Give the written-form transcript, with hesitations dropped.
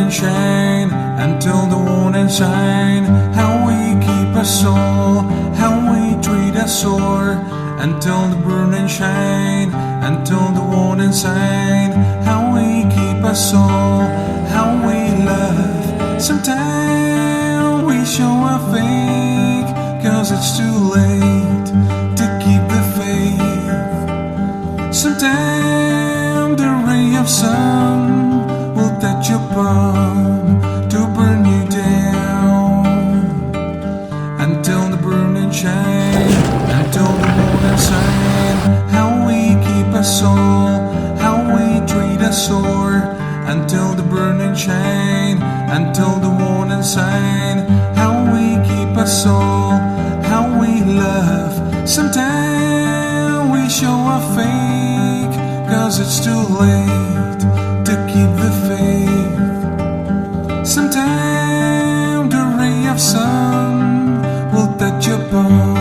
burning shine until the warning sign. How we keep us soul, how we treat us sore until the burning shine, until the warning sign. How we keep us soul, how we love. Sometimes we show our fake, 'cause it's too late to keep the faith. Sometimes the ray of sun will touch your palm to burn you down until the burning shine, until the morning sign. How we keep us soul, how we treat us sore until the burning shine, until the warning sign. How we keep us soul, how we love. Sometimes we show our fake, 'cause it's too late to keep the faith. Sometimes the ray of sun will touch your palm